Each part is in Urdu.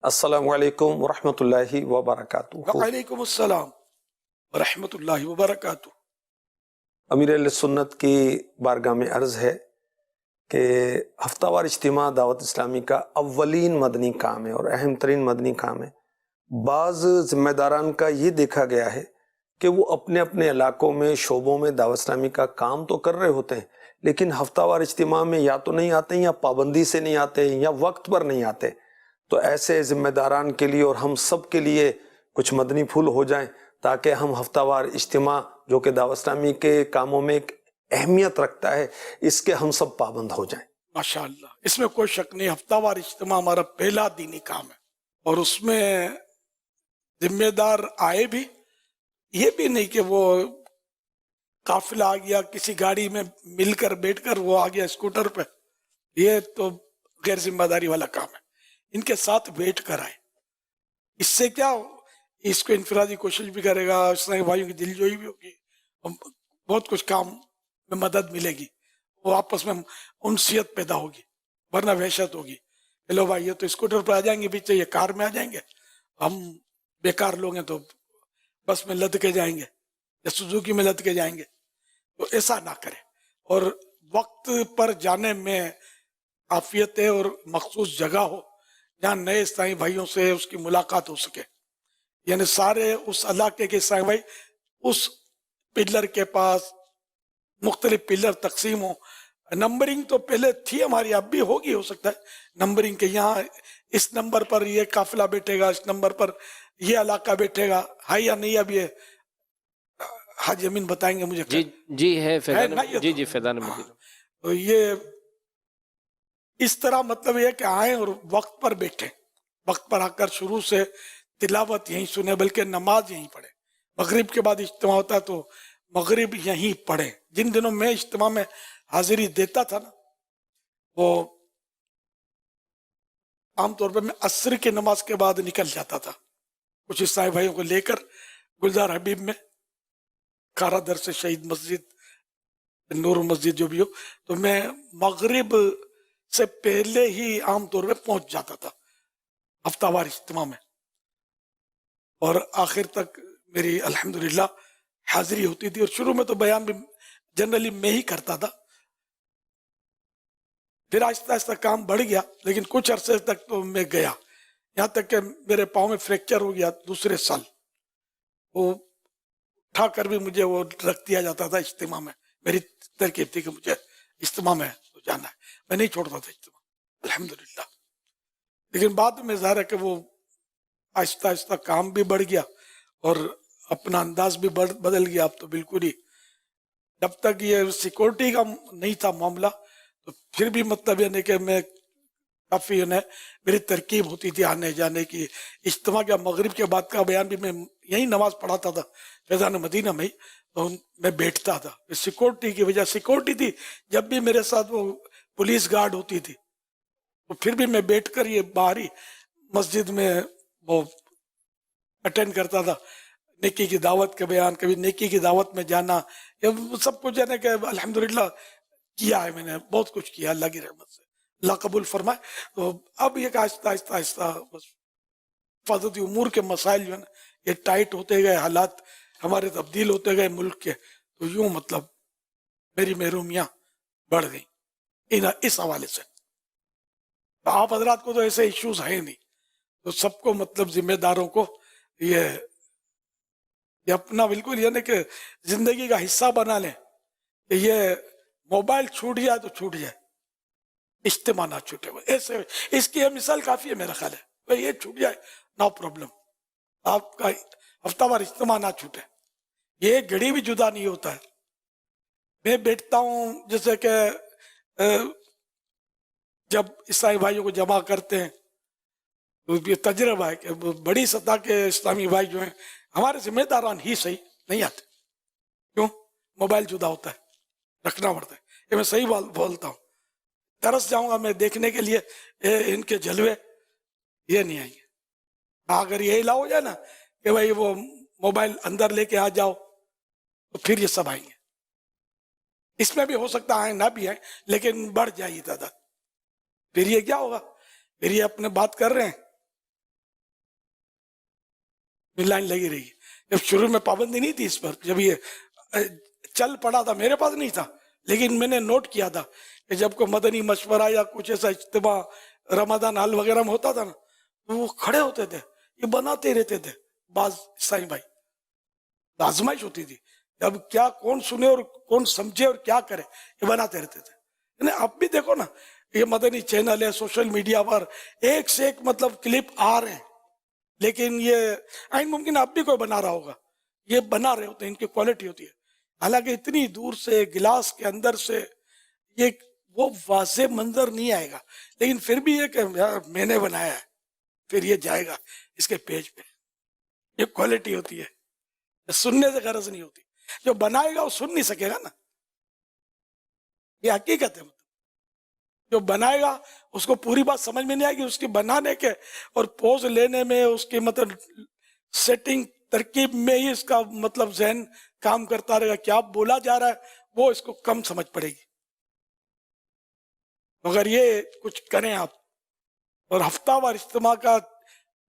السلام علیکم ورحمۃ اللہ وبرکاتہ۔ وعلیکم السلام ورحمۃ اللہ وبرکاتہ۔ امیر اہل سنت کی بارگاہ میں عرض ہے کہ ہفتہ وار اجتماع دعوت اسلامی کا اولین مدنی کام ہے اور اہم ترین مدنی کام ہے۔ بعض ذمہ داران کا یہ دیکھا گیا ہے کہ وہ اپنے اپنے علاقوں میں شعبوں میں دعوت اسلامی کا کام تو کر رہے ہوتے ہیں، لیکن ہفتہ وار اجتماع میں یا تو نہیں آتے یا پابندی سے نہیں آتے یا وقت پر نہیں آتے۔ تو ایسے ذمہ داران کے لیے اور ہم سب کے لیے کچھ مدنی پھول ہو جائیں تاکہ ہم ہفتہ وار اجتماع جو کہ دعوت اسلامی کے کاموں میں ایک اہمیت رکھتا ہے، اس کے ہم سب پابند ہو جائیں۔ ماشاءاللہ، اس میں کوئی شک نہیں، ہفتہ وار اجتماع ہمارا پہلا دینی کام ہے، اور اس میں ذمہ دار آئے بھی، یہ بھی نہیں کہ وہ قافلہ آ گیا کسی گاڑی میں مل کر بیٹھ کر وہ آ گیا اسکوٹر پہ، یہ تو غیر ذمہ داری والا کام ہے۔ ان کے ساتھ بیٹھ کر آئے، اس سے کیا اس کو انفرادی کوشش بھی کرے گا، اسلامی بھائیوں کی دل جوئی بھی ہوگی، بہت کچھ کام میں مدد ملے گی، وہ آپس میں انسیت پیدا ہوگی، ورنہ وحشت ہوگی کہ لو بھائی یہ تو اسکوٹر پہ آ جائیں گے، پیچھے یہ کار میں آ جائیں گے، ہم بیکار لوگ ہیں تو بس میں لد کے جائیں گے یا سوزوکی میں لد کے جائیں گے۔ تو ایسا نہ کرے، اور وقت پر جانے میں عافیت ہے اور مخصوص جگہ ہو جہاں نئے اسلامی بھائیوں سے اس کی ملاقات ہو سکے، یعنی سارے اس علاقے کے اسلامی بھائی اس پلر کے پاس، مختلف پلر تقسیم ہو۔ نمبرنگ تو پہلے تھی ہماری، اب بھی ہوگی، ہو سکتا ہے نمبرنگ کے یہاں اس نمبر پر یہ قافلہ بیٹھے گا، اس نمبر پر یہ علاقہ بیٹھے گا، ہے یا نہیں؟ اب یہ حاج امین بتائیں گے مجھے۔ جی ہے فیضان، نا یہ جی فیضان مدینہ۔ تو یہ اس طرح مطلب یہ کہ آئیں اور وقت پر بیٹھیں، وقت پر آ کر شروع سے تلاوت یہیں سنیں، بلکہ نماز یہیں پڑھیں۔ مغرب کے بعد اجتماع ہوتا ہے تو مغرب یہیں پڑھیں۔ جن دنوں میں اجتماع میں حاضری دیتا تھا نا، وہ عام طور پر میں عصر کی نماز کے بعد نکل جاتا تھا کچھ عیسائی بھائیوں کو لے کر گلزار حبیب میں، کارا در سے شہید مسجد، نور مسجد جو بھی ہو، تو میں مغرب سے پہلے ہی عام طور پہ پہنچ جاتا تھا ہفتہ وار اجتماع میں، اور آخر تک میری الحمدللہ حاضری ہوتی تھی۔ اور شروع میں تو بیان بھی جنرلی میں ہی کرتا تھا، پھر آہستہ آہستہ کام بڑھ گیا، لیکن کچھ عرصے تک تو میں گیا، یہاں تک کہ میرے پاؤں میں فریکچر ہو گیا دوسرے سال، وہ اٹھا کر بھی مجھے وہ رکھ دیا جاتا تھا اجتماع میں۔ میری ترکیب تھی کہ مجھے اجتماع میں تو جانا ہے، میں نہیں چھوڑتا تھا اجتماع الحمدللہ۔ لیکن بعد میں ظاہر ہے کہ وہ آہستہ آہستہ کام بھی بڑھ گیا اور اپنا انداز بھی بدل گیا۔ اب تو بالکل ہی، جب تک یہ سیکورٹی کا نہیں تھا معاملہ تو پھر بھی مطلب یہ نہیں کہ میں کافی میری ترکیب ہوتی تھی آنے جانے کی۔ اجتماع کا مغرب کے بعد کا بیان بھی میں یہی نماز پڑھاتا تھا فیضان مدینہ میں ہی، تو میں بیٹھتا تھا سیکورٹی کی وجہ، سیکورٹی تھی۔ جب بھی میرے ساتھ وہ پولیس گارڈ ہوتی تھی تو پھر بھی میں بیٹھ کر یہ باہری مسجد میں وہ اٹینڈ کرتا تھا، نیکی کی دعوت کے بیان، کبھی نیکی کی دعوت میں جانا، یہ سب کچھ ہے کہ الحمدللہ کیا ہے، میں نے بہت کچھ کیا اللہ کی رحمت سے، اللہ قبول فرمائے۔ تو اب یہ کہ آہستہ آہستہ آہستہ بس حفاظتی امور کے مسائل جو ہے نا یہ ٹائٹ ہوتے گئے، حالات ہمارے تبدیل ہوتے گئے ملک کے، تو یوں مطلب میری محرومیاں بڑھ گئیں اس حوالے سے۔ آپ حضرات کو تو ایسے ایشوز ہیں نہیں، تو سب کو مطلب ذمہ داروں کو یہ اپنا بالکل یہ نہیں کہ زندگی کا حصہ بنا لیں کہ یہ موبائل چھوٹ جائے تو چھوٹ جائے، اجتماع نہ چھوٹے۔ ایسے اس کی یہ مثال کافی ہے میرا خیال ہے، بھائی یہ چھوٹ جائے نو پرابلم، آپ کا ہفتہ وار اجتماع نہ چھوٹے، یہ ایک گھڑی بھی جدا نہیں ہوتا ہے۔ میں بیٹھتا ہوں جیسے کہ جب عیسائی بھائیوں کو جمع کرتے ہیں تو یہ تجربہ ہے کہ بڑی سطح کے اسلامی بھائی جو ہیں ہمارے ذمہ داران ہی صحیح نہیں آتے، کیوں؟ موبائل جدا ہوتا ہے، رکھنا پڑتا ہے۔ یہ میں صحیح بولتا ہوں، ترس جاؤں گا میں دیکھنے کے لیے ان کے جلوے، یہ نہیں آئیں گے۔ اگر یہی لا ہو جائے نا کہ بھائی وہ موبائل اندر لے کے آ جاؤ تو پھر یہ سب آئیں گے۔ اس میں بھی ہو سکتا آئیں نہ بھی آئیں، لیکن بڑھ جائے تعداد، پھر یہ کیا ہوگا؟ پھر یہ اپنے بات کر رہے ہیں، لائن لگی رہی. جب شروع میں پابندی نہیں تھی اس پر, جب یہ چل پڑا تھا, میرے پاس نہیں تھا, لیکن میں نے نوٹ کیا تھا کہ جب کوئی مدنی مشورہ یا کچھ ایسا اجتماع رمضان حال وغیرہ میں ہوتا تھا نا, تو وہ کھڑے ہوتے تھے, یہ بناتے رہتے تھے. بعض عیسائی بھائی آزمائش ہوتی تھی, اب کیا کون سنے اور کون سمجھے اور کیا کرے, یہ بناتے رہتے تھے. یعنی اب بھی دیکھو نا, یہ مدنی چینل ہے, سوشل میڈیا پر ایک سے ایک مطلب کلپ آ رہے ہیں, لیکن یہ عین ممکن اب بھی کوئی بنا رہا ہوگا, یہ بنا رہے ہوتے ہیں, ان کی کوالٹی ہوتی ہے. حالانکہ اتنی دور سے گلاس کے اندر سے یہ وہ واضح منظر نہیں آئے گا, لیکن پھر بھی یہ کہ یار میں نے بنایا ہے, پھر یہ جائے گا اس کے پیج پہ. یہ کوالٹی ہوتی ہے, سننے سے غرض نہیں ہوتی. جو بنائے گا وہ سن نہیں سکے گا نا, یہ حقیقت ہے. مطلب جو بنائے گا اس کو پوری بات سمجھ میں نہیں آئے گی, اس کی بنانے کے اور پوز لینے میں, اس کی مطلب سیٹنگ ترکیب میں ہی اس کا مطلب ذہن کام کرتا رہے گا, کیا بولا جا رہا ہے وہ اس کو کم سمجھ پڑے گی. مگر یہ کچھ کریں آپ, اور ہفتہ وار اجتماع کا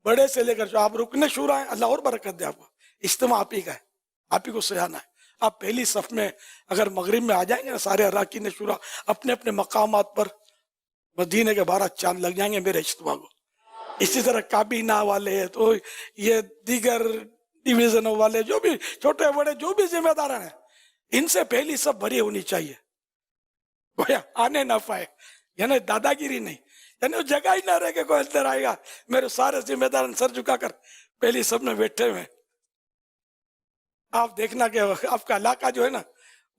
بڑے سے لے کر جو آپ رکن شورا ہیں, اللہ اور برکت دے آپ کو. اجتماع آپ ہی کا ہے, آپ ہی کو سجانا ہے. آپ پہلی صف میں اگر مغرب میں آ جائیں گے نا, سارے اراکین شورا اپنے اپنے مقامات پر, مدینے کے 12 چاند لگ جائیں گے میرے اجتماع کو. اسی طرح کابینہ والے, تو یہ دیگر ڈویژنوں والے, جو بھی چھوٹے بڑے جو بھی ذمہ دار ہیں, ان سے پہلی صف بھری ہونی چاہیے. کوئی آنے نہ پائے, یعنی دادا گیری نہیں, یعنی وہ جگہ ہی نہ رہے کہ کوئی اندر آئے گا. میرے سارے ذمہ دار سر جھکا کر پہلی صف میں بیٹھے ہوئے. آپ دیکھنا کہ آپ کا علاقہ جو ہے نا,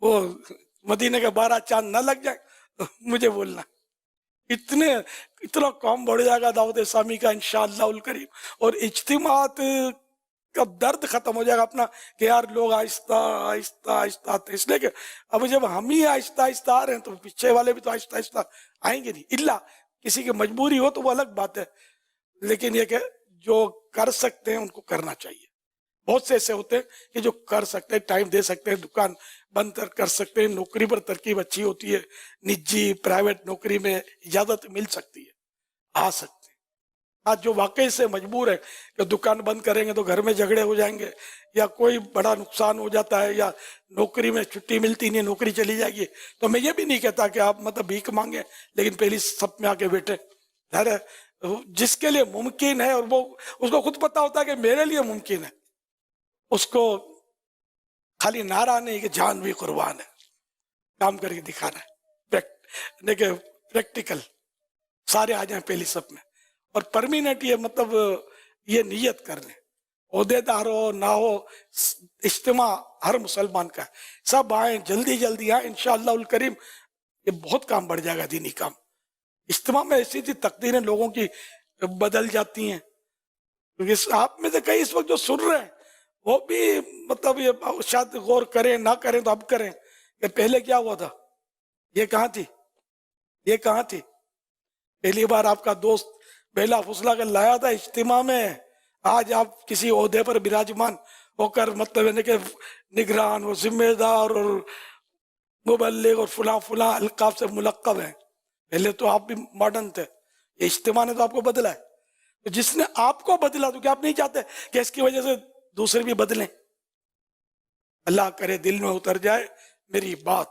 وہ مدینے کے 12 چاند نہ لگ جائے, مجھے بولنا. اتنا کام بڑھ جائے گا دعوت اسلامی کا انشاءاللہ الکریم, اور اجتماعات کا درد ختم ہو جائے گا اپنا, کہ یار لوگ آہستہ آہستہ آہستہ آتے. اس لیے کہ اب جب ہم ہی آہستہ آہستہ آ رہے ہیں تو پیچھے والے بھی تو آہستہ آہستہ آئیں گے نہیں, الا کسی کی مجبوری ہو تو وہ الگ بات ہے. لیکن یہ کہ جو کر سکتے ہیں ان کو کرنا چاہیے. بہت سے ایسے ہوتے ہیں کہ جو کر سکتے ہیں, ٹائم دے سکتے ہیں, دکان بند کر سکتے ہیں, نوکری پر ترکیب اچھی ہوتی ہے, نجی پرائیویٹ نوکری میں اجازت مل سکتی ہے, آ سکتے ہیں. آج جو واقعی سے مجبور ہے کہ دکان بند کریں گے تو گھر میں جھگڑے ہو جائیں گے, یا کوئی بڑا نقصان ہو جاتا ہے, یا نوکری میں چھٹی ملتی نہیں, نوکری چلی جائے گی, تو میں یہ بھی نہیں کہتا کہ آپ مطلب بھیک مانگیں, لیکن پہلی صف میں آ کے بیٹھے. جس کے لیے ممکن ہے, اور وہ اس کو خود پتا ہوتا ہے کہ میرے لیے ممکن ہے, اس کو خالی نعرہ نہیں کہ جان بھی قربان ہے, کام کر کے دکھانا ہے. پریکٹیکل سارے آ جائیں پہلی صف میں, اور پرمیننٹ یہ مطلب یہ نیت کر لیں, عہدے دار ہو نہ ہو, اجتماع ہر مسلمان کا ہے. سب آئیں, جلدی جلدی آئیں, انشاءاللہ الکریم یہ بہت کام بڑھ جائے گا, دینی کام. اجتماع میں ایسی تھی تقدیریں لوگوں کی بدل جاتی ہیں. کیونکہ آپ میں سے کئی اس وقت جو سن رہے ہیں وہ بھی مطلب یہ شاید غور کریں, نہ کریں تو اب کریں کہ پہلے کیا ہوا تھا, یہ کہاں تھی, یہ کہاں تھی. پہلی بار آپ کا دوست بہلا فسلا کر لایا تھا اجتماع میں, آج آپ کسی عہدے پر براجمان ہو کر مطلب کہ نگران اور ذمہ دار اور مبلغ اور فلاں فلاں القاب سے ملقب ہیں. پہلے تو آپ بھی ماڈرن تھے, یہ اجتماع نے تو آپ کو بدلا ہے. تو جس نے آپ کو بدلا تو کیا آپ نہیں چاہتے کہ اس کی وجہ سے دوسرے بھی بدلیں؟ اللہ کرے دل میں اتر جائے میری بات.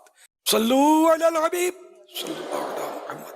صلو علی الحبیب صلی اللہ علیہ وسلم.